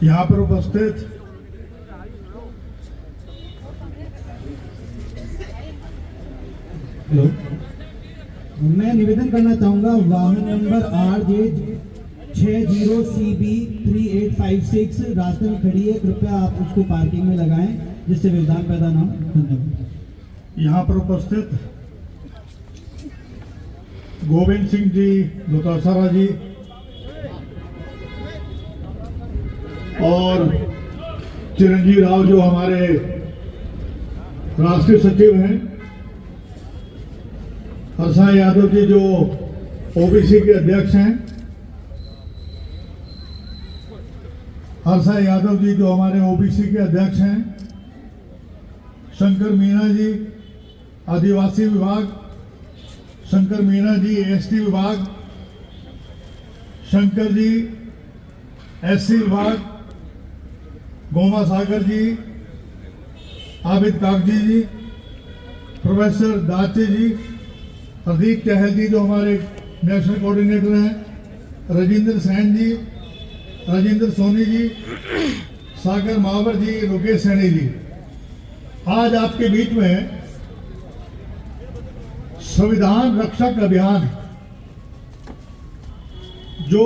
यहाँ पर उपस्थित हेलो, मैं निवेदन करना चाहूंगा वाहन नंबर RJ 60CB3856 रास्ते में खड़ी है, कृपया आप उसको पार्किंग में लगाएं जिससे व्यवधान पैदा ना हो। धन्यवाद। यहाँ पर उपस्थित गोविंद सिंह जी दोतासरा जी और चिरंजीव राव जो हमारे राष्ट्रीय सचिव हैं, हर्षा यादव जी जो ओबीसी के अध्यक्ष हैं, हर्षा यादव जी जो हमारे ओबीसी के अध्यक्ष हैं, शंकर मीणा जी आदिवासी विभाग, शंकर मीणा जी एसटी विभाग, शंकर जी एससी विभाग, गोमा सागर जी, आबिद कागजी जी, प्रोफेसर दाचे जी, प्रदीप चहल जी जो हमारे नेशनल कोऑर्डिनेटर हैं, राजेंद्र सैन जी, राजेंद्र सोनी जी, सागर मावर जी, लोकेश सैनी जी, आज आपके बीच में संविधान रक्षक अभियान जो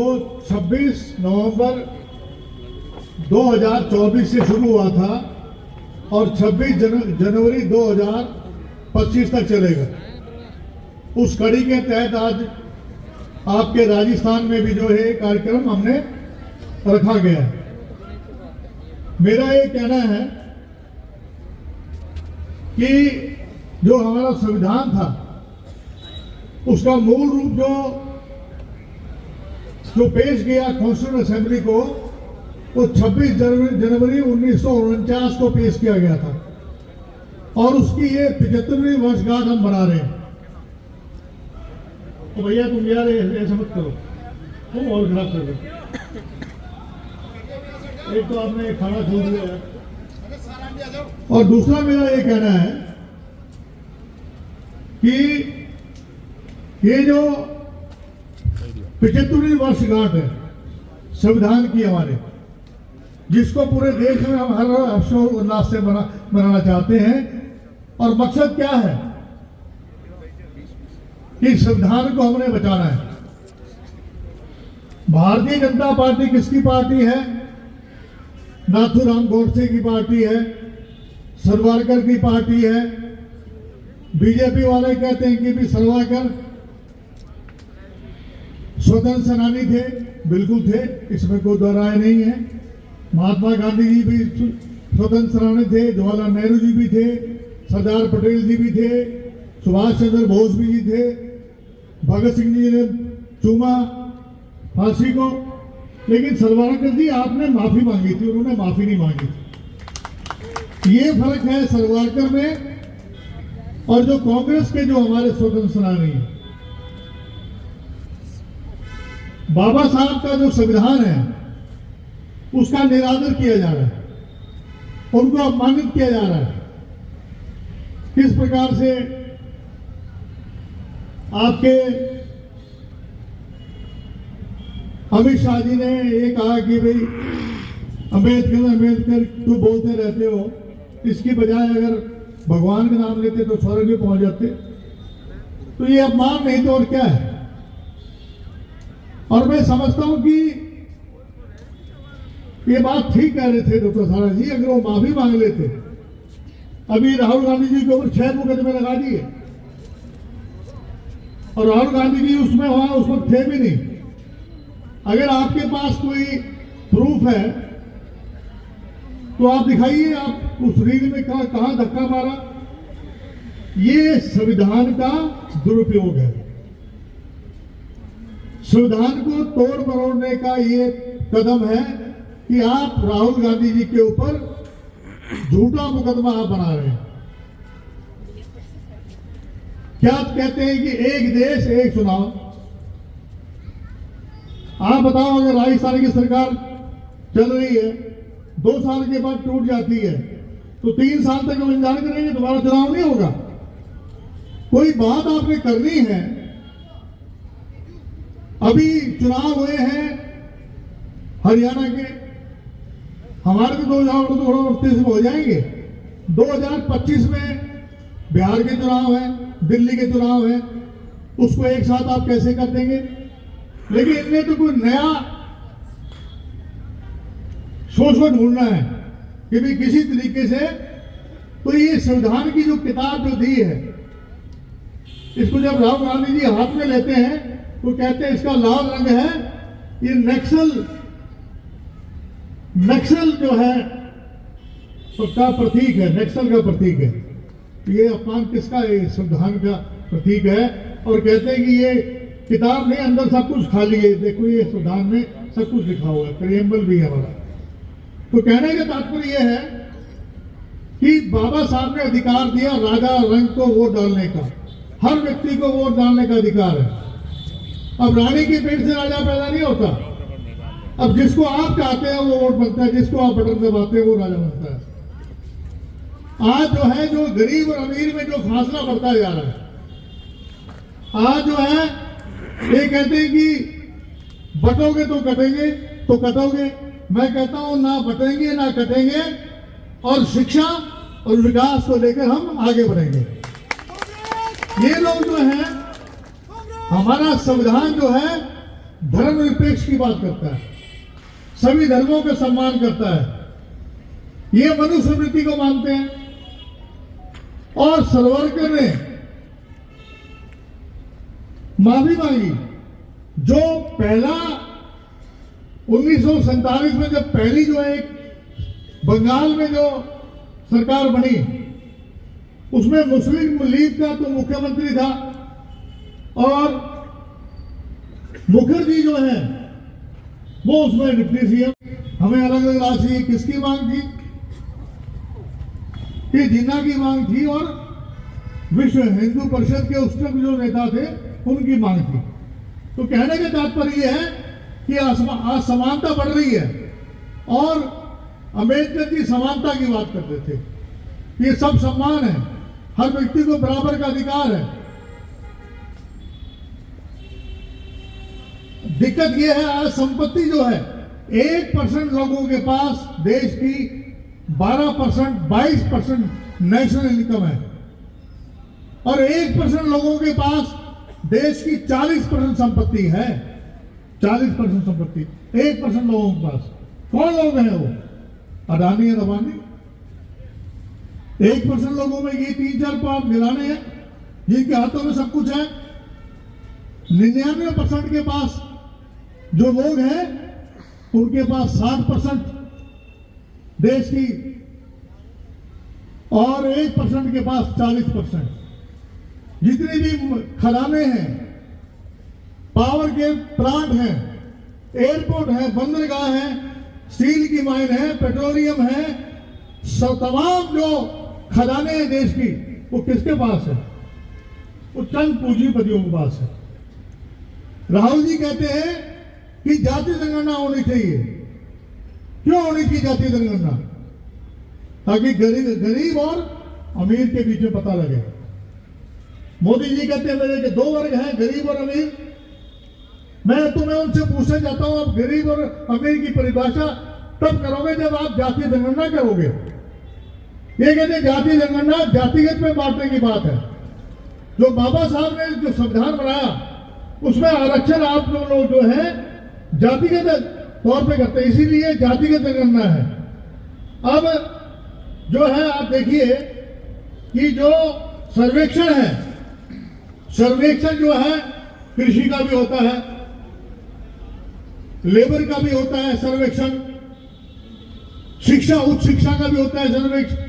26 नवंबर 2024 से शुरू हुआ था और 26 जनवरी 2025 तक चलेगा, उस कड़ी के तहत आज आपके राजस्थान में भी जो है कार्यक्रम हमने रखा गया है। मेरा ये कहना है कि जो हमारा संविधान था उसका मूल रूप जो पेश किया कॉन्स्टिट्यूशन असेंबली को, वो 26 जनवरी 1949 को पेश किया गया था और उसकी ये 75वीं वर्षगांठ हम मना रहे हैं। तो भैया तुम यार ऐसा मत करो, तुम और खराब कर दो। एक तो आपने खाना छोड़ दिया और दूसरा मेरा ये कहना है कि ये जो 75वीं वर्षगांठ है संविधान की हमारे, जिसको पूरे देश में हम हर हर्षोल्लास से मनाना चाहते हैं, और मकसद क्या है कि संविधान को हमने बचाना है। भारतीय जनता पार्टी किसकी पार्टी है? नाथूराम गोडसे की पार्टी है, सावरकर की पार्टी है। बीजेपी वाले कहते हैं कि भी सावरकर स्वतंत्र सेनानी थे, बिल्कुल थे, इसमें कोई दो राय नहीं है। महात्मा गांधी जी भी स्वतंत्र सेनानी थे, जवाहरलाल नेहरू जी भी थे, सरदार पटेल जी भी थे, सुभाष चंद्र बोस भी थे, भगत सिंह जी ने चूमा फांसी को, लेकिन सावरकर जी आपने माफी मांगी थी, उन्होंने माफी नहीं मांगी थी। ये फर्क है सावरकर में और जो कांग्रेस के जो हमारे स्वतंत्र सेनानी हैं। बाबा साहब का जो संविधान है उसका निरादर किया जा रहा है, उनको अपमानित किया जा रहा है। किस प्रकार से आपके अमित शाह जी ने ये कहा कि भाई अम्बेडकर क्यों बोलते रहते हो, इसकी बजाय अगर भगवान का नाम लेते तो स्वर्ग में पहुंच जाते। तो ये अपमान नहीं तो और क्या है। और मैं समझता हूं कि ये बात ठीक कह रहे थे डॉक्टर सारा जी, अगर वो माफी मांग लेते। अभी राहुल गांधी जी के ऊपर 6 मुकदमे लगा दिए और राहुल गांधी जी उसमें वहां उस वक्त थे भी नहीं। अगर आपके पास कोई प्रूफ है तो आप दिखाइए, आप उस रील में कहां धक्का मारा। ये संविधान का दुरुपयोग है। संविधान को तोड़ मरोड़ने का ये कदम है कि आप राहुल गांधी जी के ऊपर झूठा मुकदमा आप बना रहे हैं। क्या कहते हैं कि एक देश एक चुनाव। आप बताओ, अगर राजस्थान की सरकार चल रही है, 2 साल के बाद टूट जाती है, तो 3 साल तक हम इंतजार करेंगे, दोबारा चुनाव नहीं होगा। कोई बात आपने करनी है। अभी चुनाव हुए हैं हरियाणा के, हमारे तो 2029 में हो जाएंगे। 2025 में बिहार के चुनाव है, दिल्ली के चुनाव है, उसको एक साथ आप कैसे कर देंगे? लेकिन इनमें तो कोई नया सोच ढूंढना है कि भी किसी तरीके से तो ये संविधान की जो किताब जो दी है, इसको जब राहुल गांधी जी हाथ में लेते हैं तो कहते हैं इसका लाल रंग है, ये नक्सल जो है उसका प्रतीक है, नक्सल का प्रतीक है। ये अपमान किसका? ये संविधान का प्रतीक है। और कहते हैं कि ये किताब नहीं, अंदर सब कुछ खाली है, देखो ये संविधान में सब कुछ लिखा हुआ है, प्रियम्बल भी है हमारा। तो कहने का तात्पर्य यह है कि बाबा साहब ने अधिकार दिया राजा रंग को वोट डालने का, हर व्यक्ति को वोट डालने का अधिकार है। अब रानी के पेट से राजा पैदा नहीं होता, अब जिसको आप चाहते हैं वो वोट बनता है, जिसको आप बटन दबाते हैं वो राजा बनता है। आज जो है, जो गरीब और अमीर में जो फासला बढ़ता जा रहा है, आज जो है ये कहते हैं कि बटोगे तो कटेंगे, तो कटोगे। मैं कहता हूं ना बटेंगे ना कटेंगे, और शिक्षा और विकास को लेकर हम आगे बढ़ेंगे। ये लोग जो है, हमारा संविधान जो है धर्मनिरपेक्ष की बात करता है, सभी धर्मों का सम्मान करता है, ये मनुस्मृति को मानते हैं। और सावरकर ने माफी मांगी, जो पहला 1947 में जब पहली जो एक बंगाल में जो सरकार बनी, उसमें मुस्लिम लीग का तो मुख्यमंत्री था, और मुखर्जी जो है वो उसमें डिप्टी सीएम। हमें अलग अलग राशि किसकी मांग थी? कि जिन्ना की मांग थी, और विश्व हिंदू परिषद के उस तक जो नेता थे उनकी मांग थी। तो कहने का तात्पर्य यह है कि आज समानता बढ़ रही है, और अम्बेडकर जी समानता की बात करते थे, ये सब सम्मान है, हर व्यक्ति को बराबर का अधिकार है। दिक्कत यह है, आज संपत्ति जो है 1% लोगों के पास देश की 12% 22% नेशनल इनकम है, और 1% लोगों के पास देश की 40% संपत्ति है। 40% संपत्ति 1% लोगों के पास। कौन लोग हैं वो? अडानी और अंबानी। 1% लोगों में ये 3-4 घराने हैं जिनके हाथों में सब कुछ है। 99% के पास जो लोग हैं उनके पास 60% देश की, और 1% के पास 40%। जितने भी खदानें हैं, पावर के प्लांट हैं, एयरपोर्ट है, बंदरगाह है, स्टील की माइन है, पेट्रोलियम है, तमाम जो खदाने हैं देश की, वो किसके पास है? वो चंद पूंजीपतियों के पास है। राहुल जी कहते हैं कि जाति जनगणना होनी चाहिए। क्यों होनी चाहिए जाति जनगणना? ताकि गरीब और अमीर के बीच में पता लगे। मोदी जी कहते हैं मेरे के 2 वर्ग हैं, गरीब और अमीर। मैं तुम्हें उनसे पूछना चाहता हूं, आप गरीब और अमीर की परिभाषा तब करोगे जब आप जाति जनगणना करोगे। ये कहते हैं जाति जनगणना जातिगत में बांटने की बात है। जो बाबा साहब ने जो संविधान बनाया उसमें आरक्षण आप लोग जो है जातिगत तौर पे करते हैं, इसीलिए जातिगत जनगणना है। अब जो है आप देखिए कि जो सर्वेक्षण है, सर्वेक्षण जो है कृषि का भी होता है, लेबर का भी होता है सर्वेक्षण, शिक्षा उच्च शिक्षा का भी होता है सर्वेक्षण,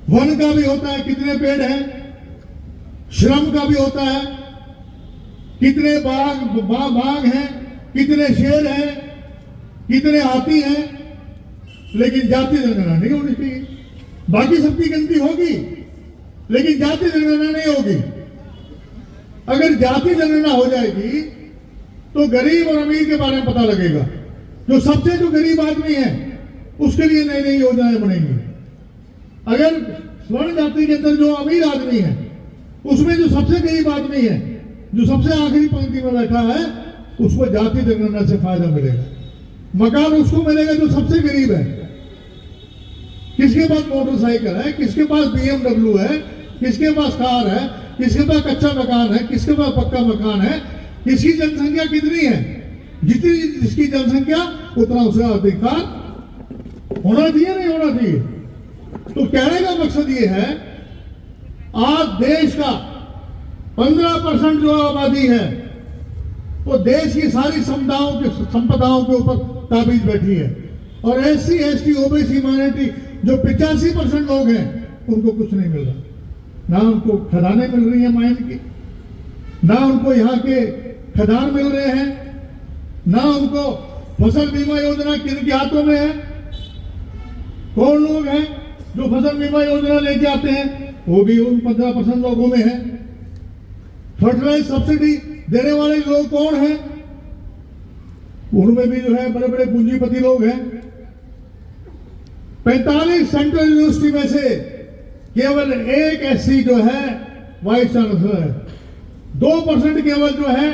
वन का भी होता है कितने पेड़ हैं, श्रम का भी होता है कितने बाघ हैं, कितने शेर हैं, कितने हाथी हैं। लेकिन जाति जनगणना नहीं होनी चाहिए। बाकी सबकी गिनती होगी लेकिन जाति जनगणना नहीं होगी। अगर जाति जनगणना हो जाएगी तो गरीब और अमीर के बारे में पता लगेगा। जो सबसे जो गरीब आदमी है उसके लिए नई नई योजनाएं बनेंगी। अगर स्वर्ण जाति के अंदर जो अमीर आदमी है उसमें जो सबसे गरीब आदमी है, जो सबसे आखिरी पंक्ति में बैठा है, उसको जाति जनगणना से फायदा मिलेगा। मकान उसको मिलेगा जो सबसे गरीब है। किसके पास मोटरसाइकिल है, किसके पास BMW है, किसके पास कार है, किसके पास कच्चा मकान है, किसके पास पक्का मकान है, किसकी जनसंख्या कितनी है, जितनी जिसकी जनसंख्या उतना उसे अधिकार होना चाहिए, नहीं होना चाहिए। तो कहने का मकसद ये है, आज देश का 15% जो आबादी है वो देश की सारी संपदाओं के ऊपर ताबीज बैठी है, और SC, ST, OBC माइनॉरिटी जो 85% लोग हैं उनको कुछ नहीं मिल रहा। ना उनको खदानें मिल रही हैं माइन की, ना उनको यहाँ के खदान मिल रहे हैं, ना उनको फसल बीमा योजना किनके हाथों में है। कौन लोग हैं जो फसल बीमा योजना लेके आते हैं? वो भी उन 15% लोगों में है। फर्टिलाइज सब्सिडी देने वाले लोग कौन हैं? उनमें भी जो है बड़े बड़े पूंजीपति लोग हैं। 45 सेंट्रल यूनिवर्सिटी में से केवल एक SC जो है वाइस चांसलर है, 2% केवल जो है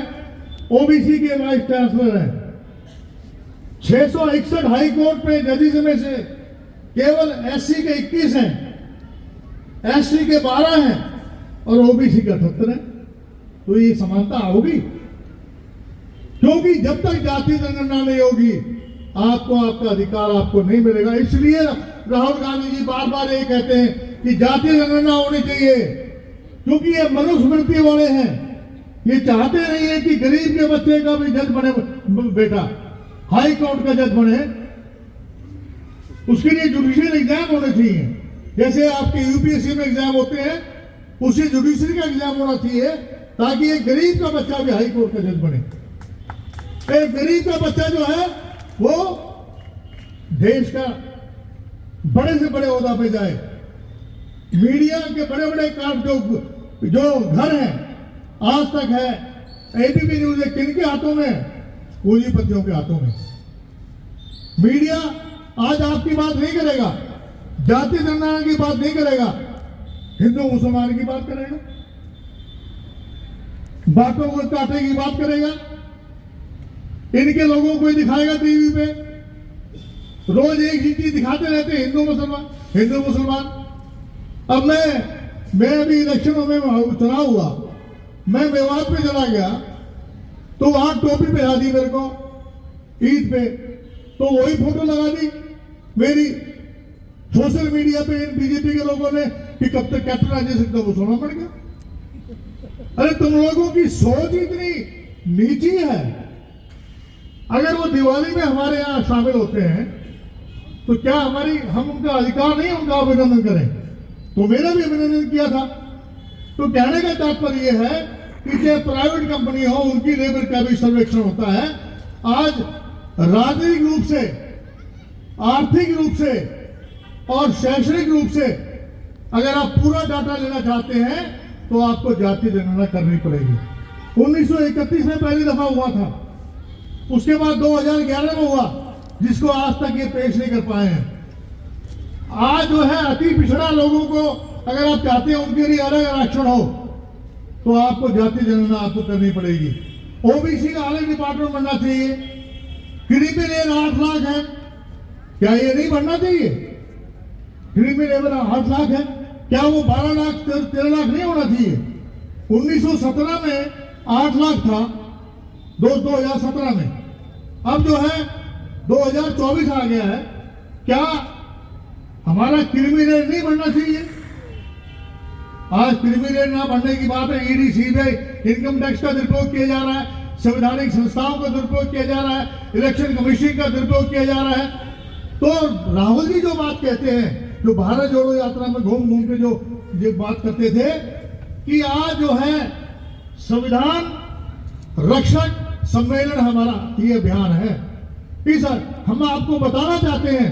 OBC के वाइस चांसलर है। 661 हाई कोर्ट में जजेस में से केवल SC के 21 हैं, ST के 12 हैं और OBC का 78 है। तो ये समानता होगी? क्योंकि जब तक जाति जनगणना नहीं होगी आपको आपका अधिकार आपको नहीं मिलेगा। इसलिए राहुल गांधी जी बार बार ये कहते हैं कि जाति जनगणना होनी चाहिए, क्योंकि ये मनुस्मृति वाले हैं। ये चाहते नहीं है कि गरीब के बच्चे का भी जज बने, बेटा हाई कोर्ट का जज बने। उसके लिए जुडिशियल एग्जाम होने चाहिए, जैसे आपके UPSC में एग्जाम होते हैं उसी जुडिशरी का एग्जाम होना चाहिए, ताकि एक गरीब का बच्चा भी हाई कोर्ट का जज बने। एक गरीब का बच्चा जो है वो देश का बड़े से बड़े ओहदा पे जाए। मीडिया के बड़े बड़े काम जो घर हैं, आज तक है, ABP न्यूज है, किनके हाथों में? पूंजीपतियों के हाथों में। मीडिया आज आपकी बात नहीं करेगा, जाति जनगणना की बात नहीं करेगा, हिंदू मुसलमान की बात करेगा, बातों को काटे की बात करेगा, इनके लोगों को ही दिखाएगा टीवी पे। रोज एक ही चीज दिखाते रहते हैं, हिंदू मुसलमान, हिंदू मुसलमान। अब मैं अभी इलेक्शनों में चुनाव हुआ, मैं मेवात पे चला गया तो वहां टोपी पहना दी मेरे को ईद पे, तो वही फोटो लगा दी मेरी सोशल मीडिया पे BJP के लोगों ने कि कब तक कैप्टन राजेश सिंह को सोना पड़ गया। अरे तुम लोगों की सोच इतनी नीची है। अगर वो दिवाली में हमारे यहाँ शामिल होते हैं तो क्या हम उनका अधिकार नहीं उनका अभिनंदन करें? तो मैंने भी अभिनंदन किया था। तो कहने का तात्पर्य यह है कि चाहे प्राइवेट कंपनी हो, उनकी लेबर का भी सर्वेक्षण होता है। आज राजनीतिक रूप से, आर्थिक रूप से और शैक्षणिक रूप से अगर आप पूरा डाटा लेना चाहते हैं तो आपको जाति जनगणना करनी पड़ेगी। 1931 में पहली दफा हुआ था, उसके बाद 2011 में हुआ, जिसको आज तक ये पेश नहीं कर पाए हैं। आज जो है अति पिछड़ा लोगों को अगर आप चाहते हैं उनके लिए अलग आरक्षण हो तो आपको जाति जनगणना आपको करनी पड़ेगी। OBC का अलग डिपार्टमेंट बनना चाहिए। क्रिमिनल 8 लाख है, क्या ये नहीं बनना चाहिए? क्रिमिनल 8 लाख है, क्या वो 12 लाख 13 लाख नहीं होना चाहिए? 1917 में 8 लाख था 2017 में, अब जो है 2024 आ गया है। क्या हमारा क्रिमिनल नहीं बनना चाहिए? आज क्रिमिनल ना बनने की बात है। ED, CBI, इनकम टैक्स का दुरुपयोग किया जा रहा है, संवैधानिक संस्थाओं का दुरुपयोग किया जा रहा है, इलेक्शन कमीशन का दुरुपयोग किया जा रहा है। तो राहुल जी जो बात कहते हैं, जो भारत जोड़ो यात्रा में घूम घूम के जो ये बात करते थे कि आज जो है संविधान रक्षक सम्मेलन हमारा ये अभियान है, कि सर हम आपको बताना चाहते हैं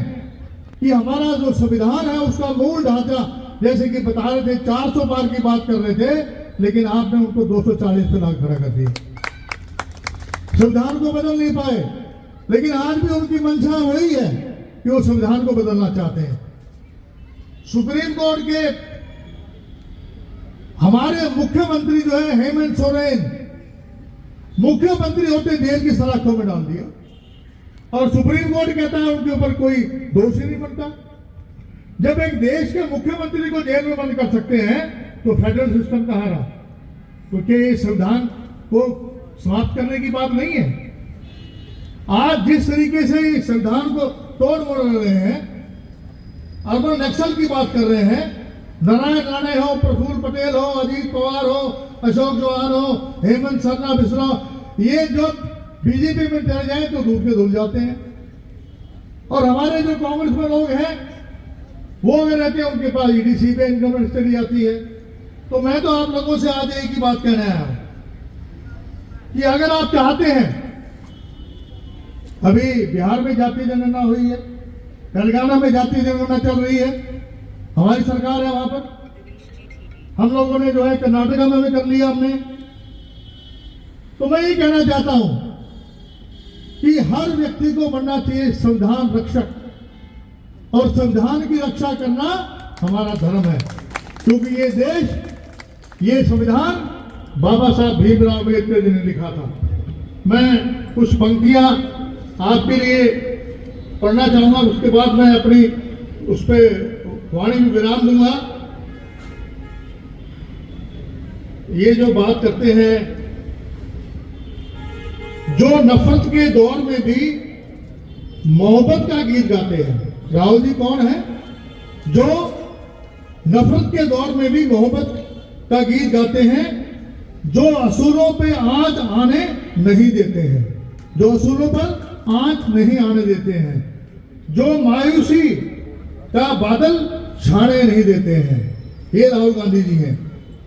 कि हमारा जो संविधान है उसका मूल ढांचा, जैसे कि बता रहे थे 400 पार की बात कर रहे थे, लेकिन आपने उनको 240 पे ला खड़ा कर दिया। संविधान को बदल नहीं पाए, लेकिन आज भी उनकी मंशा वही है कि वो संविधान को बदलना चाहते हैं। सुप्रीम कोर्ट के हमारे मुख्यमंत्री जो है हेमंत सोरेन, मुख्यमंत्री होते जेल की सलाखों में डाल दिया। और सुप्रीम कोर्ट कहता है उनके ऊपर कोई दोष ही नहीं बनता। जब एक देश के मुख्यमंत्री को जेल में बंद कर सकते हैं तो फेडरल सिस्टम कहाँ रहा? क्योंकि ये संविधान को समाप्त करने की बात नहीं है। आज जिस तरीके से इस संविधान को तोड़ मोड़ रहे हैं, अर्बन नक्सल की बात कर रहे हैं, नारायण राणे हो, प्रफुल्ल पटेल हो, अजीत पवार हो, अशोक चौहान हो, हेमंत सरना मिश्रा, ये जो बीजेपी में चले जाए तो धूप के धुल जाते हैं। और हमारे जो कांग्रेस में लोग हैं वो अगर रहते हैं, उनके पास ईडी सीबीआई इनकम चली जाती है। तो मैं तो आप लोगों से आज एक ही बात कहना है कि अगर आप चाहते हैं, अभी बिहार में जातीय जनगणना हुई है, तेलंगाना में जातीय जनगणना चल रही है, हमारी सरकार है वहां पर, हम लोगों ने जो है कर्नाटका में भी कर लिया हमने। तो मैं ये कहना चाहता हूं कि हर व्यक्ति को बनना चाहिए संविधान रक्षक, और संविधान की रक्षा करना हमारा धर्म है। क्योंकि ये देश, ये संविधान बाबा साहब भीमराव अम्बेडकर जी ने लिखा था। मैं कुछ पंक्तियां आपके लिए पढ़ना चाहूंगा, उसके बाद मैं अपनी उस पर वाणी में विराम दूंगा। ये जो बात करते हैं, जो नफरत के दौर में भी मोहब्बत का गीत गाते हैं। राहुल जी कौन है? जो नफरत के दौर में भी मोहब्बत का गीत गाते हैं, जो असूलों पे आंच आने नहीं देते हैं, जो असूलों पर आंच नहीं आने देते हैं, जो मायूसी का बादल छाने नहीं देते हैं। ये राहुल गांधी जी हैं,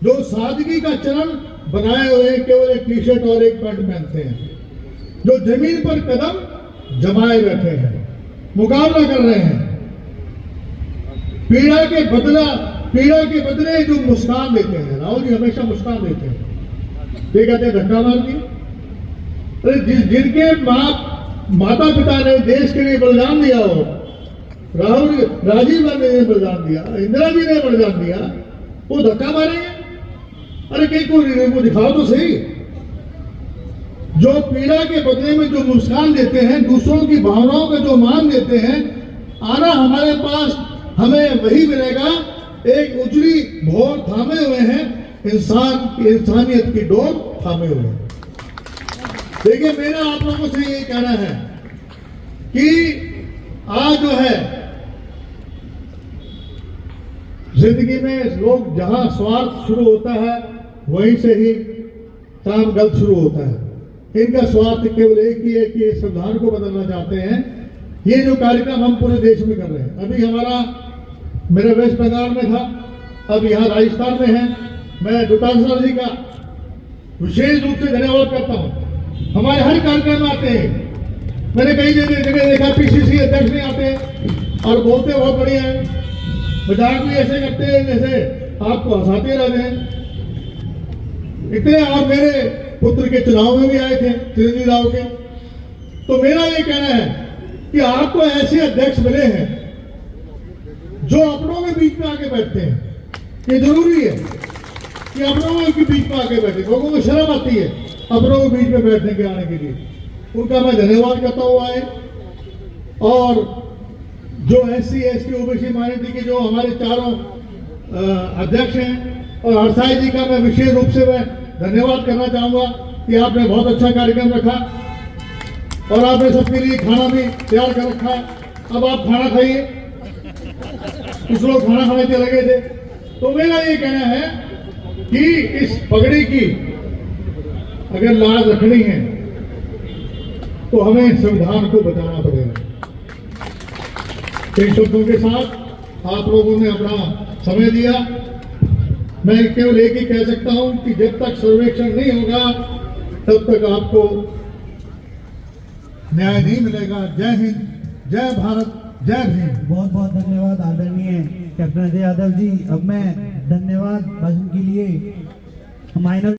जो सादगी का चरण बनाए हुए केवल एक टी शर्ट और एक पैंट पहनते हैं, जो जमीन पर कदम जमाए बैठे हैं, मुकाबला कर रहे हैं। पीड़ा के बदले जो मुस्कान देते हैं, राहुल जी हमेशा मुस्कान देते हैं। ये कहते हैं धक्का मार दी। अरे जिनके माता पिता ने देश के लिए बलिदान दिया हो, राजीव गांधी ने बलिदान दिया, इंदिरा जी ने बलिदान दिया, वो धक्का मारेंगे? अरे कहीं को दिखाओ तो सही। जो पीड़ा के बदले में जो मुस्कान देते हैं, दूसरों की भावनाओं का जो मान देते हैं, आना हमारे पास हमें वही मिलेगा। एक उजली भौर थामे हुए हैं, इंसानियत की डोर थामे हुए हैं। देखिए, मेरा आप लोगों से ये कहना है कि आज जो है जिंदगी में लोग जहां स्वार्थ शुरू होता है वहीं से ही काम गलत शुरू होता है। इनका स्वार्थ केवल एक ही है कि ये संविधान को बदलना चाहते हैं। ये जो कार्यक्रम हम पूरे देश में कर रहे हैं, अभी मेरा वेस्ट बंगाल में था, अब यहाँ राजस्थान में है। मैं डोटासरा जी का विशेष रूप से धन्यवाद करता हूँ। हमारे हर कार्यक्रम में आते हैं। मैंने कई जगह देखा पीसीसी अध्यक्ष नहीं आते और बोलते बहुत बढ़िया है, मजाक भी ऐसे करते हैं जैसे आपको हंसाते रहते हैं इतने। और मेरे पुत्र के चुनाव में भी आए थे, चिरंजीवी राव के। तो मेरा ये कहना है कि आपको ऐसे अध्यक्ष मिले हैं जो अपनों के बीच में आके बैठते हैं। ये जरूरी है कि अपनों के बीच में आके बैठे। लोगों को शर्म आती है अपनों के बीच में बैठने के आने के लिए। उनका मैं धन्यवाद करता हुआ है। और जो SC ST OBC माइनॉरिटी के जो हमारे चारों अध्यक्ष हैं, और हरसाई जी का मैं विशेष रूप से मैं धन्यवाद करना चाहूंगा कि आपने बहुत अच्छा कार्यक्रम रखा और आपने सबके लिए खाना भी तैयार कर रखा है। अब आप खाना खाइए, कुछ लोग खाना खाने के लगे थे। तो मेरा ये कहना है कि इस पगड़ी की अगर लाज रखनी है तो हमें संविधान को बचाना पड़ेगा। इन शब्दों के साथ आप लोगों ने अपना समय दिया। मैं केवल एक ही कह सकता हूं कि जब तक सर्वेक्षण नहीं होगा तब तक आपको न्याय नहीं मिलेगा। जय हिंद, जय भारत, जय भीम। बहुत बहुत धन्यवाद आदरणीय कैप्टन अजय यादव जी। अब मैं धन्यवाद भाषण के लिए माइनर